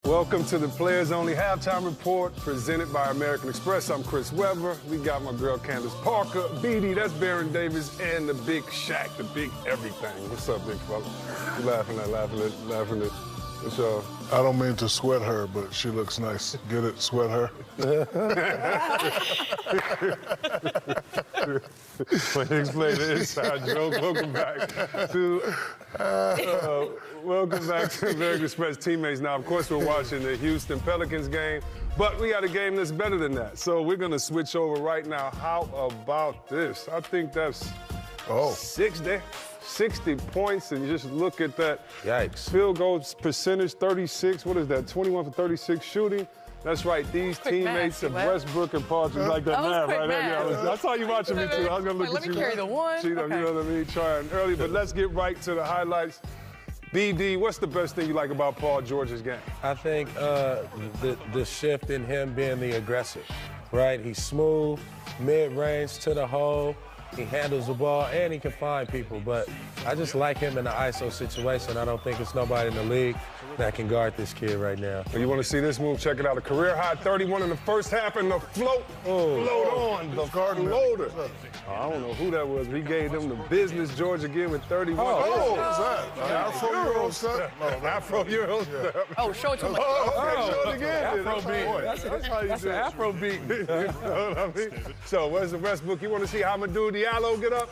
Welcome to the Players Only Halftime Report presented by American Express. I'm Chris Webber. We got my girl Candace Parker, BD, that's Baron Davis, and the big Shaq, the big everything. What's up, big fella? You laughing at. What's up? I don't mean to sweat her, but she looks nice. Get it? Sweat her? Explain the inside joke. Welcome back to American Express teammates. Now, of course, we're watching the Houston Pelicans game, but we got a game that's better than that. So we're going to switch over right now. How about this? I think that's 60 points, and you just look at that. Yikes. Field goal percentage, 36. What is that, 21 for 36 shooting? That's right, these teammates of Westbrook and Paul, you like that math, right? Yeah, I saw you watching me, too. I was going to look at you. Let me carry the one. You know what I mean? Trying early, but let's get right to the highlights. BD, what's the best thing you like about Paul George's game? I think the shift in him being the aggressive, right? He's smooth, mid-range to the hole. He handles the ball, and he can find people. But I just like him in the ISO situation. I don't think there's nobody in the league that can guard this kid right now. You want to see this move? Check it out. A career-high 31 in the first half, and the float on the floater. I don't know who that was, but he gave them the business. George again with 31. What's that? Afro Euro step? Afro Euro step. Oh, show it to him. Show it again. Afro beat. That's how you That's do an it. Afro beat. You know what I mean? So, where's the Westbrook? You want to see Hamidou Diallo get up?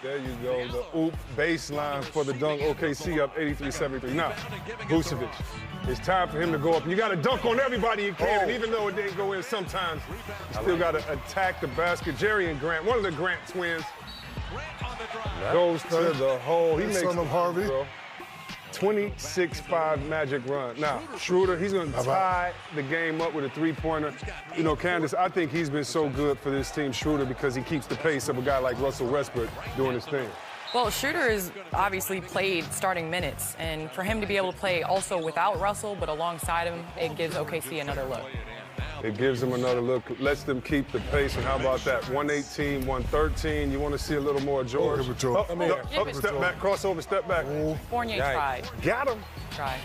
There you go. The oop baseline for the dunk. OKC up 83-73. Now, Vucevic. It's time for him to go up. You got to dunk on everybody you can, and even though it didn't go in sometimes, you still got to attack the basket. Jerry and Grant, one of the Grant twins, goes to the hole. He makes son of Harvey. 26-5 Magic run. Now, Schroeder, he's going to tie the game up with a three-pointer. You know, Candace, I think he's been so good for this team, Schroeder, because he keeps the pace of a guy like Russell Westbrook doing his thing. Well, Schroeder has obviously played starting minutes, and for him to be able to play also without Russell, but alongside him, it gives OKC another look. It gives them another look, lets them keep the pace, and how about that? 118, 113. You want to see a little more George? Step back, crossover, step back. Fournier tried. Got him. Tried.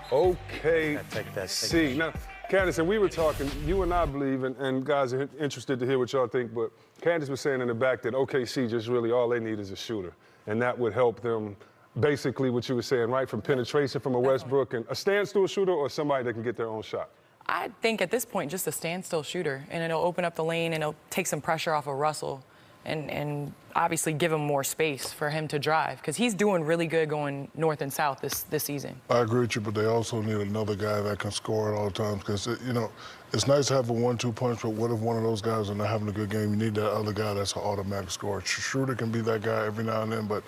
OKC. Now, Candace, and we were talking, you and I believe, and guys are interested to hear what y'all think, but Candace was saying in the back that OKC just really all they need is a shooter, and that would help them. Basically what you were saying, right, from penetration from a Westbrook, and a standstill shooter or somebody that can get their own shot? I think at this point, just a standstill shooter, and it'll open up the lane, and it'll take some pressure off of Russell, and obviously give him more space for him to drive, because he's doing really good going north and south this season. I agree with you, but they also need another guy that can score at all times, because, you know, it's nice to have a 1-2 punch, but what if one of those guys are not having a good game? You need that other guy that's an automatic scorer. Schroeder can be that guy every now and then, but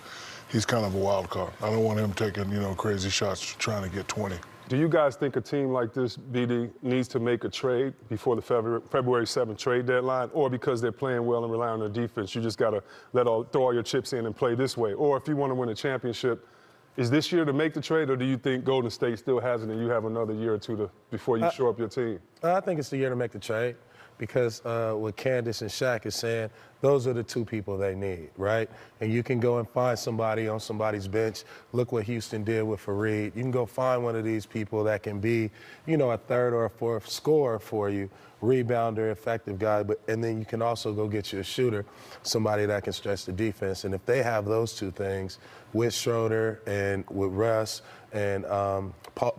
he's kind of a wild card. I don't want him taking, you know, crazy shots trying to get 20. Do you guys think a team like this, BD, needs to make a trade before the February 7th trade deadline, or because they're playing well and relying on their defense, you just got to throw all your chips in and play this way? Or if you want to win a championship, is this year to make the trade, or do you think Golden State still has it and you have another year or two before you shore up your team? I think it's the year to make the trade, because what Candace and Shaq is saying, those are the two people they need, right? And you can go and find somebody on somebody's bench. Look what Houston did with Fareed. You can go find one of these people that can be, you know, a third or a fourth scorer for you, rebounder, effective guy, and then you can also go get you a shooter, somebody that can stretch the defense. And if they have those two things with Schroeder and with Russ and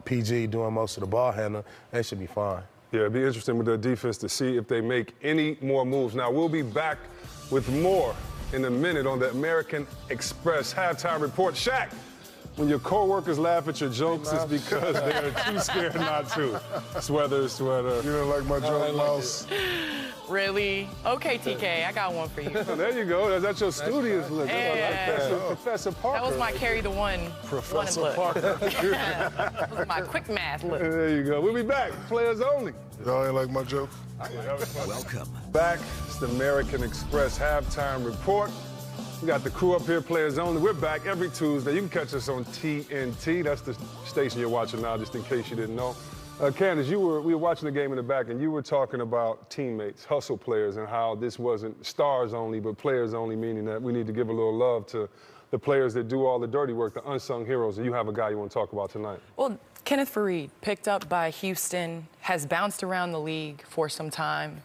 PG doing most of the ball handling, they should be fine. Yeah, it'd be interesting with their defense to see if they make any more moves. Now, we'll be back with more in a minute on the American Express Halftime Report. Shaq, when your coworkers laugh at your jokes, it's because they're too scared not to. Sweater. You don't like my joke, Mouse? Really? Okay, TK, I got one for you. Oh, there you go. That's your studious look. Yeah. Professor Parker. That was my carry the one. Professor look. Parker. That was my quick math look. There you go. We'll be back. Players only. Y'all ain't like my joke? Welcome. Back. It's the American Express Halftime Report. We got the crew up here, Players Only. We're back every Tuesday. You can catch us on TNT. That's the station you're watching now, just in case you didn't know. Candace, we were watching the game in the back, and you were talking about teammates, hustle players, and how this wasn't stars only, but players only, meaning that we need to give a little love to the players that do all the dirty work, the unsung heroes. And you have a guy you want to talk about tonight. Well, Kenneth Faried, picked up by Houston, has bounced around the league for some time,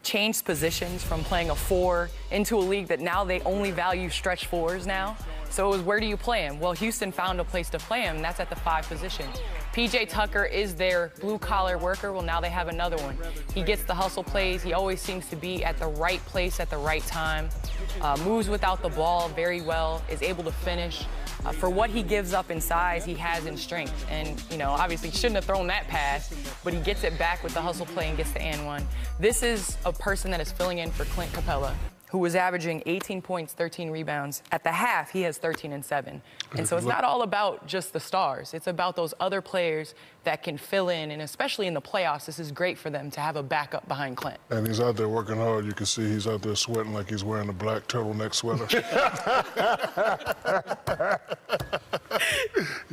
changed positions from playing a 4 into a league that now they only value stretch 4s now. So it was, where do you play him? Well, Houston found a place to play him, and that's at the 5 position. P.J. Tucker is their blue-collar worker. Well, now they have another one. He gets the hustle plays. He always seems to be at the right place at the right time, moves without the ball very well, is able to finish. For what he gives up in size, he has in strength. And, you know, obviously shouldn't have thrown that pass, but he gets it back with the hustle play and gets the and one. This is a person that is filling in for Clint Capella, who was averaging 18 points, 13 rebounds. At the half, he has 13 and 7. And so it's not all about just the stars. It's about those other players that can fill in, and especially in the playoffs, this is great for them to have a backup behind Clint. And he's out there working hard. You can see he's out there sweating like he's wearing a black turtleneck sweater.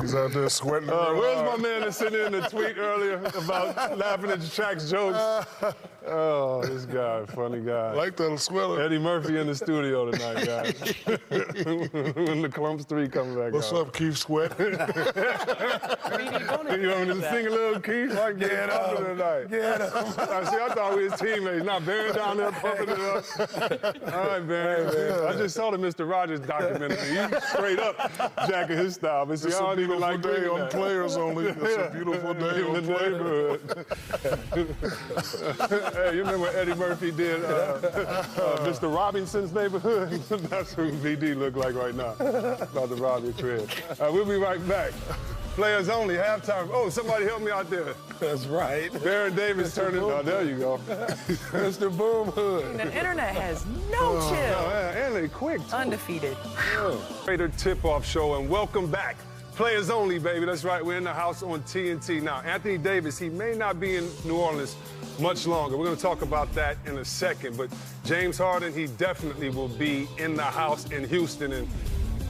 He's out there sweating. Where's my man that sent in a tweet earlier about laughing at Shaq's jokes? Oh, this guy, funny guy. Like that sweater. Eddie Murphy in the studio tonight, guys. When the Clumps 3 comes back. What's up, Keith Sweat? You want me to sing a little, Keith? I can get up tonight. Get him. I thought we was teammates. Not Barry down there pumping it up. All right, Barry. I just saw the Mr. Rogers documentary. He's straight up jacking his style. But see, I don't even like day doing on that. Players only. It's a beautiful day on In the Players. neighborhood. Hey, you remember what Eddie Murphy did Mr. Robinson's Neighborhood? That's who VD look like right now. About to rob your crib. We'll be right back. Players only, halftime. Oh, somebody help me out there. That's right. Baron Davis turning. Oh, there you go. Mr. Boom Hood. The internet has no chill. And they quick, too. Undefeated. Raider Tip-Off Show, and welcome back. Players only, baby. That's right. We're in the house on TNT. Now, Anthony Davis, he may not be in New Orleans much longer. We're going to talk about that in a second. But James Harden, he definitely will be in the house in Houston. And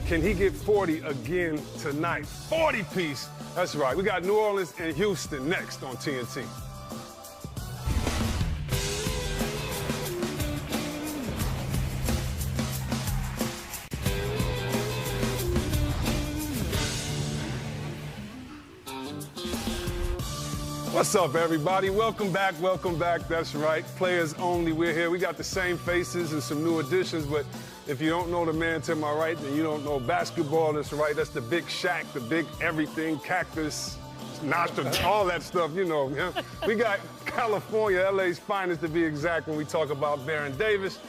can he get 40 again tonight? 40-piece. That's right. We got New Orleans and Houston next on TNT. What's up, everybody? Welcome back, welcome back. That's right, players only. We're here. We got the same faces and some new additions, but if you don't know the man to my right, then you don't know basketball. That's right, that's the big Shaq, the big everything, cactus, nostril, all that stuff, you know. We got California, LA's finest to be exact, when we talk about Baron Davis.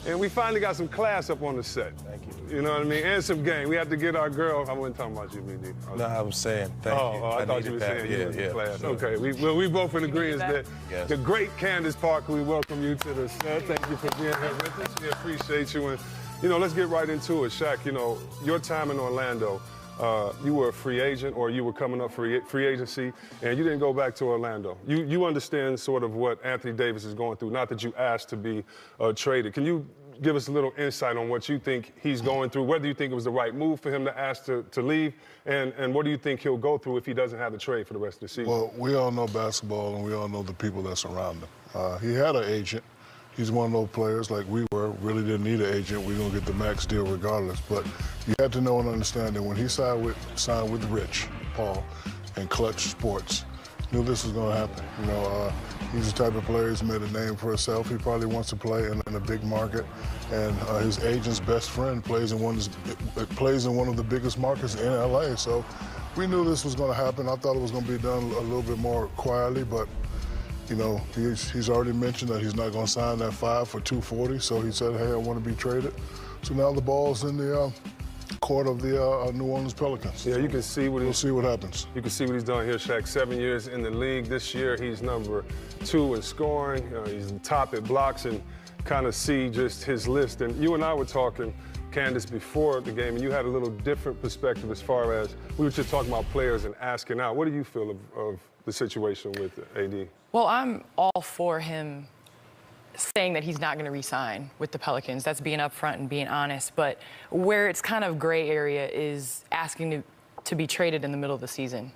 And we finally got some class up on the set. Thank you. You know what I mean? And some game. We have to get our girl. I wasn't talking about you, BD. No, I was saying thank you. I thought you were saying you were in class. Sure. Okay, we both in agreement that Yes. the great Candace Parker, we welcome you to the set. Thank you for being here with us. We appreciate you. And, you know, let's get right into it. Shaq, you know, your time in Orlando, you were a free agent, or you were coming up for free agency, and you didn't go back to Orlando. You understand sort of what Anthony Davis is going through, not that you asked to be traded. Can you give us a little insight on what you think he's going through, whether you think it was the right move for him to ask to leave, and what do you think he'll go through if he doesn't have the trade for the rest of the season? Well, we all know basketball, and we all know the people that surround him. He had an agent. He's one of those players like we were, really didn't need an agent. We're going to get the max deal regardless. But you have to know and understand that when he signed with Rich Paul and Clutch Sports, knew this was going to happen. You know, he's the type of player who's made a name for himself. He probably wants to play in a big market, and his agent's best friend plays in one of the biggest markets in LA. So we knew this was going to happen. I thought it was going to be done a little bit more quietly, but you know, he's already mentioned that he's not going to sign that 5 for $240. So he said, "Hey, I want to be traded." So now the ball's in the court of the New Orleans Pelicans. Yeah, you can see what we'll see what happens. You can see what he's done here, Shaq. 7 years in the league. This year, he's number 2 in scoring. He's top at blocks, and kind of see just his list. And you and I were talking, Candace, before the game, and you had a little different perspective as far as we were just talking about players and asking out. What do you feel of the situation with AD? Well, I'm all for him saying that he's not going to re-sign with the Pelicans. That's being upfront and being honest. But where it's kind of gray area is asking to be traded in the middle of the season,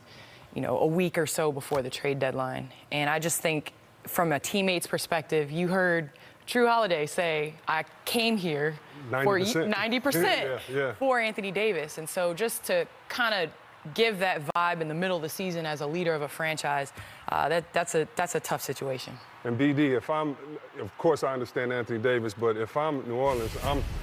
you know, a week or so before the trade deadline. And I just think from a teammate's perspective, you heard Drew Holiday say, I came here 90%. for 90% Yeah. for Anthony Davis. And so just to kind of give that vibe in the middle of the season as a leader of a franchise, that's a tough situation. And BD, of course I understand Anthony Davis, but if I'm New Orleans,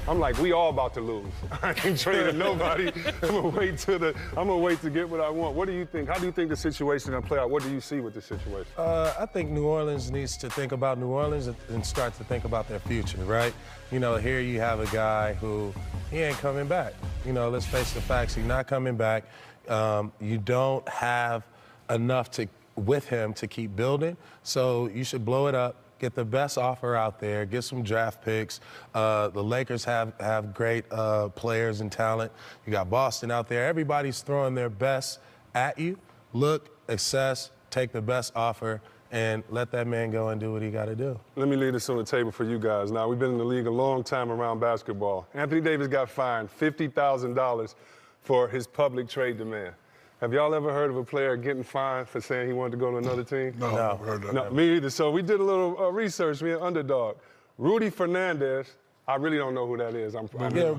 I'm like, we all about to lose. I ain't trading nobody. I'm gonna wait to get what I want. What do you think? How do you think the situation gonna play out? What do you see with the situation? I think New Orleans needs to think about New Orleans and start to think about their future, right? You know, here you have a guy who, he ain't coming back. You know, let's face the facts, he's not coming back. You don't have enough with him to keep building, so you should blow it up, get the best offer out there, get some draft picks. The Lakers have great players and talent. You got Boston out there. Everybody's throwing their best at you. Look, assess, take the best offer, and let that man go and do what he got to do. Let me leave this on the table for you guys. Now, we've been in the league a long time around basketball. Anthony Davis got fined $50,000 for his public trade demand. Have y'all ever heard of a player getting fined for saying he wanted to go to another team? No, I've never heard that. No, me either. So we did a little research, me and Underdog. Rudy Fernandez, I really don't know who that is.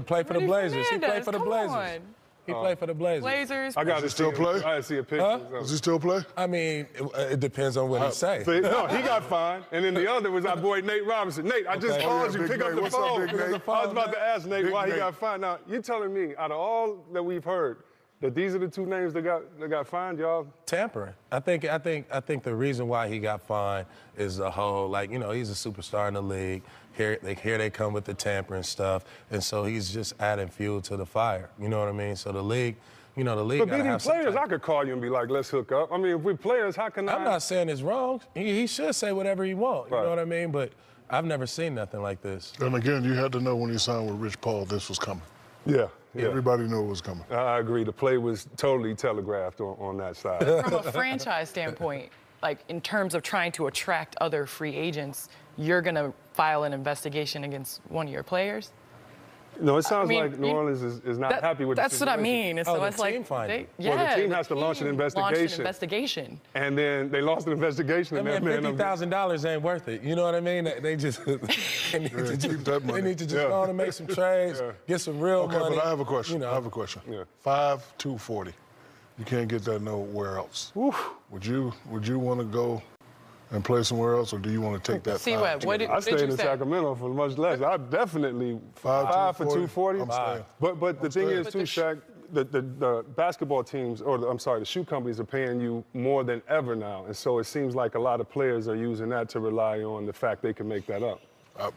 Played for the Blazers. He played for the Come Blazers. on. He played for the Blazers. Blazers. I got to still play? I see a picture. Huh? Does he still play? I mean, it depends on what he say. No, he got fined. And then the other was our boy Nate Robinson. Nate, I just called you. Pick up the phone. I was about to ask Nate why he got fined. Now, you're telling me, out of all that we've heard, that these are the two names that got fined, y'all? Tampering. I think the reason why he got fined is the whole, like, you know, he's a superstar in the league. Here they come with the tampering stuff, and so he's just adding fuel to the fire. You know what I mean? So the league, you know, the league. But being players, I could call you and be like, let's hook up. I mean, if we're players, how can I'm not saying it's wrong. He should say whatever he wants. You Right. know what I mean? But I've never seen nothing like this. And again, you had to know when he signed with Rich Paul, this was coming. Yeah. Everybody knew it was coming. I agree. The play was totally telegraphed on that side. From a franchise standpoint, like in terms of trying to attract other free agents, you're going to file an investigation against one of your players? No, it sounds like New Orleans is not happy with the That's what I mean. Oh, the team finding. Well, the team has to launch an investigation. And then they lost an investigation. I mean, $50,000 ain't worth it. You know what I mean? They just they need to just go on and make some trades, get some real money. Okay, but I have a question. You know. I have a question. Yeah. 5-2-40. You can't get that nowhere else. Oof. Would you want to go and play somewhere else, or do you want to take that? See what? I stayed in Sacramento for much less. I definitely 5 for 240. But the thing is, too, Shaq, the basketball teams, the shoe companies are paying you more than ever now. And so it seems like a lot of players are using that to rely on the fact they can make that up.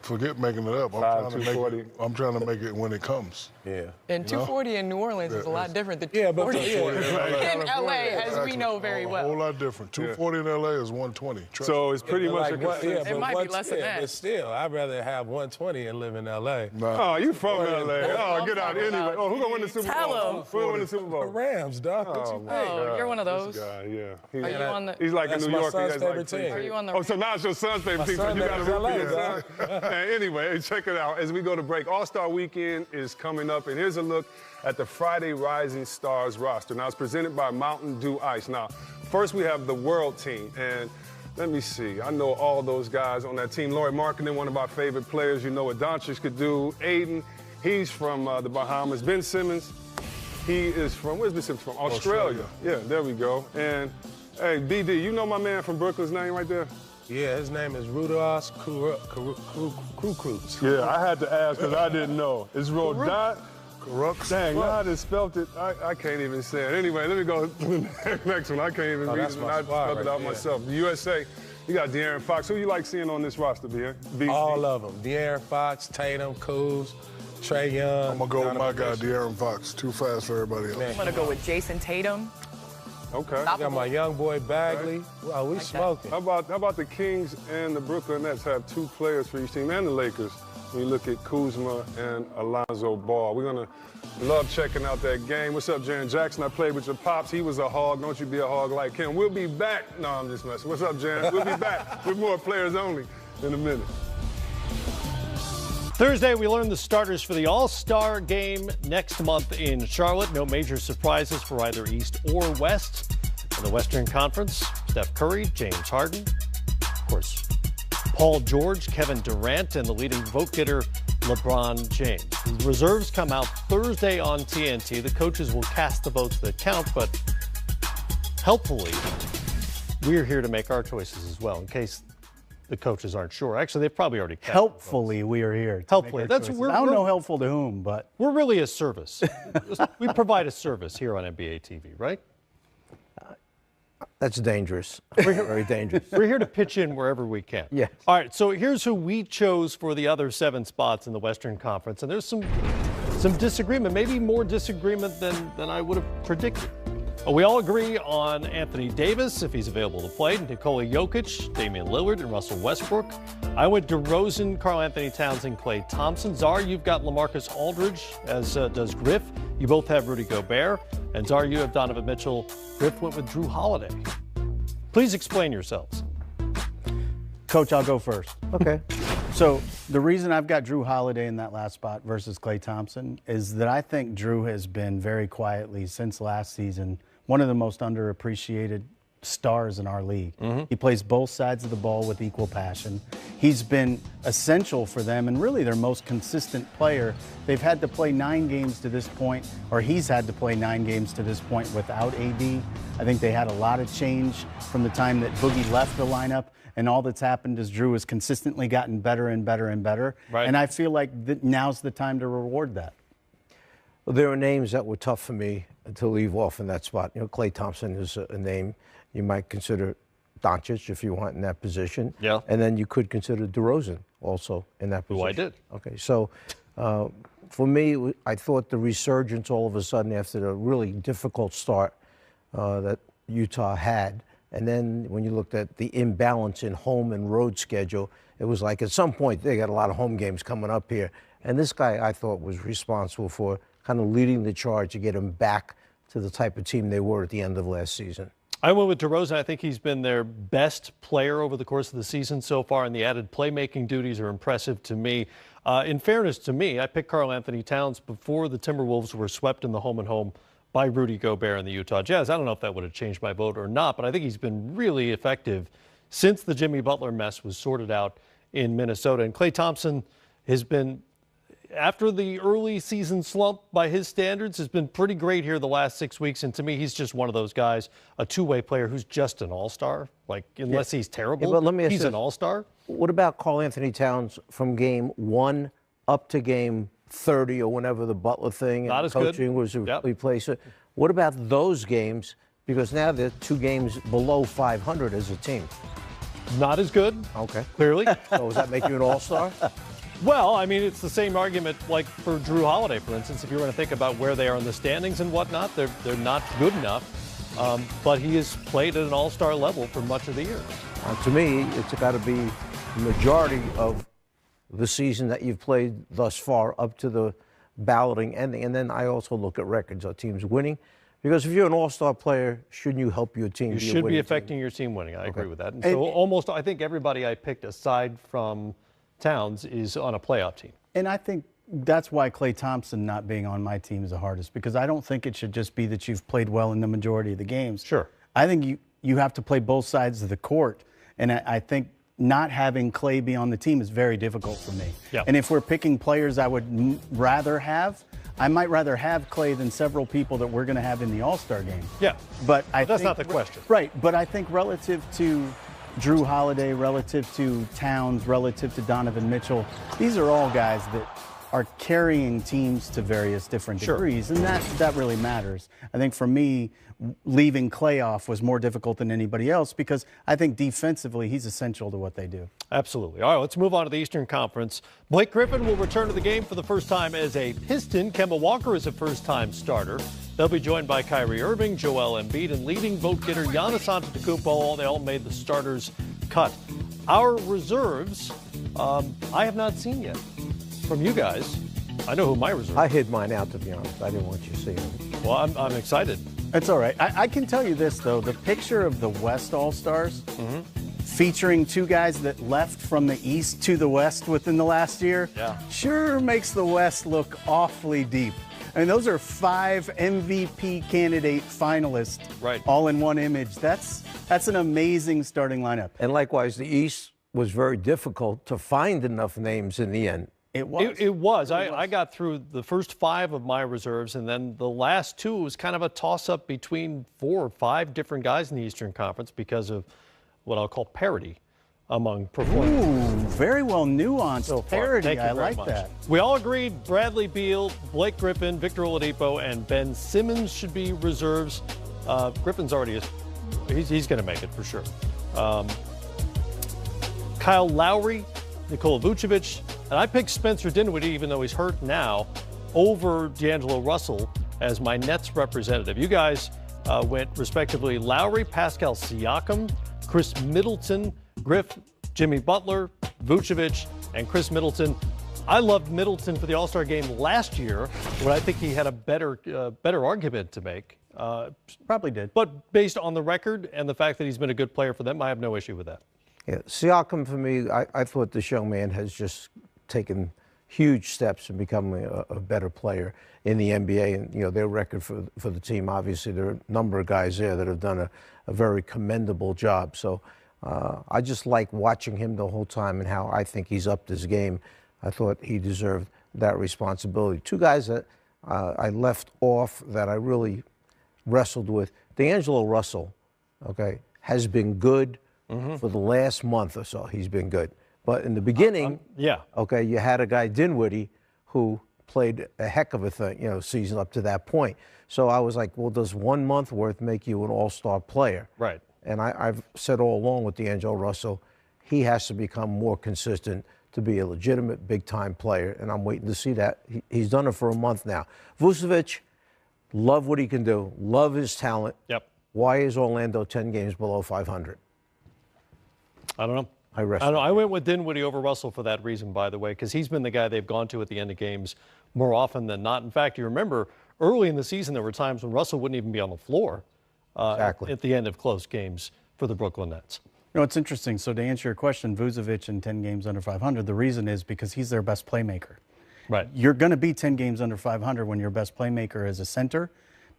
Forget making it up. I'm trying to make it when it comes. Yeah. And 240 in New Orleans is a lot different than 240 in LA, as we know very well. A whole lot different. 240 in LA is 120. So it's pretty much it might be less than that. But still, I'd rather have 120 and live in LA. Oh, you from LA. Oh, get out anyway. Oh, who's going to win the Super Bowl? Tell him. Who's going to win the Super Bowl? The Rams, dog. What you think? Oh, you're one of those. This guy, yeah. Are you on the? He's like in New York. That's my son's favorite team. Are you on the? Oh, so now it's your son's favorite team. So you got to root for your son. Anyway, check it out. As we go to break, All-Star Weekend is coming up, and here's a look at the Friday Rising Stars roster. Now, it's presented by Mountain Dew Ice. Now, first we have the World Team, and let me see. I know all those guys on that team. Lauri Markkanen, one of our favorite players. You know what Doncic could do. Aiden, he's from the Bahamas. Ben Simmons, he is from, where's Ben Simmons from? Australia. Yeah, there we go. And, hey, BD, you know my man from Brooklyn's name right there? Yeah, his name is Rudolph Kukrutz. Yeah, I had to ask because I didn't know. It's Rodot. Dang, I just spelled it. I can't even say it. Anyway, let me go to the next one. I can't even read it. I spelled it out myself. The USA, you got De'Aaron Fox. Who you like seeing on this roster, All of them. De'Aaron Fox, Tatum, Kuz, Trae Young. I'm going to go with my guy, De'Aaron Fox. Too fast for everybody else. I'm going to go with Jason Tatum. Okay. I got my young boy Bagley. Wow, we smoking. How about the Kings and the Brooklyn Nets have two players for each team, and the Lakers, when you look at Kuzma and Alonzo Ball. We're going to love checking out that game. What's up, Jaren Jackson? I played with your pops. He was a hog. Don't you be a hog like him. We'll be back. No, I'm just messing. What's up, Jaren? We'll be back with more Players Only in a minute. Thursday, we learned the starters for the All-Star game next month in Charlotte. No major surprises for either East or West. In the Western Conference, Steph Curry, James Harden, of course, Paul George, Kevin Durant, and the leading vote getter, LeBron James. The reserves come out Thursday on TNT. The coaches will cast the votes that count, but helpfully, we're here to make our choices as well, in case the coaches aren't sure. Actually, they've probably already cast Helpfully, we are here. Helpfully. I don't know helpful to whom, but we're really a service. We provide a service here on NBA TV, right? That's dangerous. Very dangerous. We're here to pitch in wherever we can. Yes. All right, so here's who we chose for the other 7 spots in the Western Conference. And there's some disagreement, maybe more disagreement than I would have predicted. We all agree on Anthony Davis, if he's available to play, Nikola Jokic, Damian Lillard, and Russell Westbrook. I went DeRozan, Karl Anthony Towns, and Klay Thompson. Czar, you've got LaMarcus Aldridge, as does Griff. You both have Rudy Gobert. And Czar, you have Donovan Mitchell. Griff went with Drew Holiday. Please explain yourselves. Coach, I'll go first. Okay. So the reason I've got Drew Holiday in that last spot versus Klay Thompson is that I think Drew has been very quietly since last season one of the most underappreciated stars in our league. He plays both sides of the ball with equal passion. He's been essential for them and really their most consistent player. They've had to play 9 games to this point, or he's had to play 9 games to this point without AD. I think they had a lot of change from the time that Boogie left the lineup, and all that's happened is Drew has consistently gotten better and better and better. Right. And I feel like now's the time to reward that. Well, there are names that were tough for me to leave off in that spot. You know, Klay Thompson is a name you might consider. Doncic, if you want, in that position. Yeah. And then you could consider DeRozan also in that position. Who I did. Okay, so for me, I thought the resurgence all of a sudden after the really difficult start that Utah had, and then when you looked at the imbalance in home and road schedule, it was like at some point they got a lot of home games coming up here. And this guy, I thought, was responsible for kind of leading the charge to get them back to the type of team they were at the end of last season. I went with DeRozan. I think he's been their best player over the course of the season so far, and the added playmaking duties are impressive to me. In fairness to me, I picked Karl Anthony Towns before the Timberwolves were swept in the home-and-home by Rudy Gobert and the Utah Jazz. I don't know if that would have changed my vote or not, but I think he's been really effective since the Jimmy Butler mess was sorted out in Minnesota. And Klay Thompson has been, after the early season slump by his standards, has been pretty great here the last 6 weeks. And to me, he's just one of those guys, a two-way player who's just an all-star. Like, unless he's terrible, but let me ask he's you, an all-star. What about Karl Anthony Towns from game 1 up to game 30 or whenever the Butler thing Not and as coaching good. was Yep. replaced? What about those games? Because now they're 2 games below 500 as a team. Not as good. Okay. Clearly. So does that make you an all-star? Well, I mean, it's the same argument like for Drew Holiday, for instance. If you're going to think about where they are in the standings and whatnot, they're not good enough. But he has played at an all-star level for much of the year. To me, it's got to be the majority of the season that you've played thus far up to the balloting ending. And then I also look at records. Are teams winning? Because if you're an all-star player, shouldn't you help your team? You should be affecting your team winning. I agree with that. And so almost, I think everybody I picked aside from Towns is on a playoff team. And I think that's why Klay Thompson not being on my team is the hardest, because I don't think it should just be that you've played well in the majority of the games. Sure. I think you have to play both sides of the court. And I think not having Klay be on the team is very difficult for me. Yep. And if we're picking players I would rather have, I might rather have Klay than several people that we're going to have in the All-Star game. Yeah. But that's not the question. Right. But I think relative to Drew Holiday, relative to Towns, relative to Donovan Mitchell, these are all guys that are carrying teams to various different degrees, and that really matters. I think for me, leaving Klay off was more difficult than anybody else because I think defensively he's essential to what they do. Absolutely. All right, let's move on to the Eastern Conference. Blake Griffin will return to the game for the first time as a Piston. Kemba Walker is a first-time starter. They'll be joined by Kyrie Irving, Joel Embiid, and leading vote getter Giannis Antetokounmpo. They all made the starters cut. Our reserves, I have not seen yet. From you guys, I know who my reserves are. I hid mine out, to be honest. I didn't want you to see them. Well, I'm excited. That's all right. I can tell you this, though. The picture of the West All-Stars featuring 2 guys that left from the East to the West within the last year sure makes the West look awfully deep. I mean, those are 5 MVP candidate finalists all in one image. That's an amazing starting lineup. And likewise, the East was very difficult to find enough names in the end It was. It was. I got through the first 5 of my reserves, and then the last 2 was kind of a toss-up between 4 or 5 different guys in the Eastern Conference because of what I'll call parity among performers. Ooh, very well nuanced So far. parity. Thank you I very like much. that. We all agreed Bradley Beal, Blake Griffin, Victor Oladipo, and Ben Simmons should be reserves. Griffin's already he's going to make it for sure. Kyle Lowry, Nikola Vucevic, and I picked Spencer Dinwiddie, even though he's hurt now, over D'Angelo Russell as my Nets representative. You guys went respectively Lowry, Pascal Siakam, Chris Middleton, Griff, Jimmy Butler, Vucevic, and Chris Middleton. I loved Middleton for the All-Star game last year, but I think he had a better argument to make. Probably did. But based on the record and the fact that he's been a good player for them, I have no issue with that. Yeah, Siakam, for me, I thought this young man has just taken huge steps in becoming a better player in the NBA. And, you know, their record for the team, obviously, there are a number of guys there that have done a very commendable job. So I just like watching him the whole time and how I think he's upped his game. I thought he deserved that responsibility. 2 guys that I left off that I really wrestled with. D'Angelo Russell, okay, has been good for the last month or so. He's been good. But in the beginning, okay, you had a guy, Dinwiddie, who played a heck of a thing, season up to that point. So I was like, well, does 1 month worth make you an all-star player? Right. And I've said all along with D'Angelo Russell, he has to become more consistent to be a legitimate big-time player, and I'm waiting to see that. He's done it for a month now. Vucevic, love what he can do, love his talent. Yep. Why is Orlando 10 games below 500? I don't know. I went with Dinwiddie over Russell for that reason, by the way, because he's been the guy they've gone to at the end of games more often than not. In fact, you remember early in the season there were times when Russell wouldn't even be on the floor at the end of close games for the Brooklyn Nets. It's interesting. So to answer your question, Vucevic in 10 games under 500, the reason is because he's their best playmaker. Right. You're going to be 10 games under 500 when your best playmaker is a center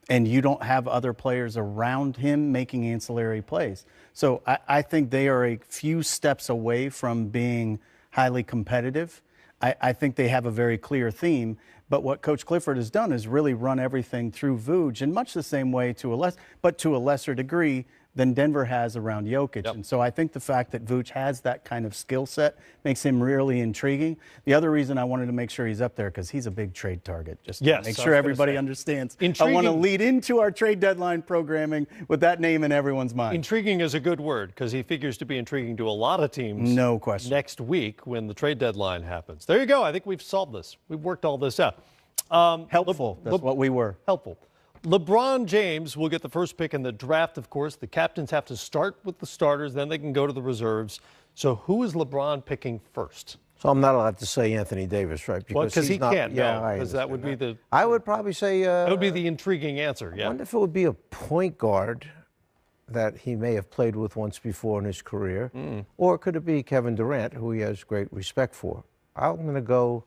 and you don't have other players around him making ancillary plays. So I think they are a few steps away from being highly competitive. I think they have a very clear theme, but what Coach Clifford has done is really run everything through Vooch in much the same way to a lesser degree than Denver has around Jokic. Yep. And so I think the fact that Vooch has that kind of skill set makes him really intriguing. The other reason I wanted to make sure he's up there because he's a big trade target. Just to make sure everybody understands. I want to lead into our trade deadline programming with that name in everyone's mind. Intriguing is a good word because he figures to be intriguing to a lot of teams. No question. Next week when the trade deadline happens. There you go. I think we've solved this. We've worked all this out. Helpful. That's what we were. Helpful. LeBron James will get the first pick in the draft, of course. The captains have to start with the starters, then they can go to the reserves. So who is LeBron picking first? So I'm not allowed to say Anthony Davis, right? Because he can't, because that would be the... I would probably say... that would be the intriguing answer, I wonder if it would be a point guard that he may have played with once before in his career. Or could it be Kevin Durant, who he has great respect for? I'm going to go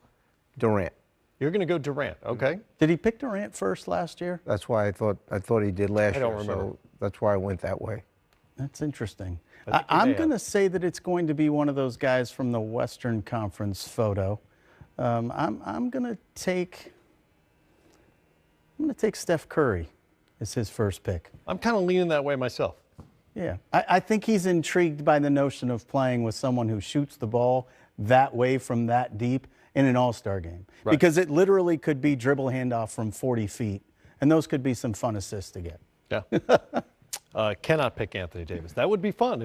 Durant. You're going to go Durant, okay. Did he pick Durant first last year? That's why I thought he did last year. I don't remember. So that's why I went that way. That's interesting. I'm going to say that it's going to be one of those guys from the Western Conference photo. I'm going to take Steph Curry as his first pick. I'm kind of leaning that way myself. Yeah, I think he's intrigued by the notion of playing with someone who shoots the ball that way from that deep in an all-star game. Right. Because it literally could be dribble handoff from 40 feet, and those could be some fun assists to get. Yeah. Cannot pick Anthony Davis. That would be fun.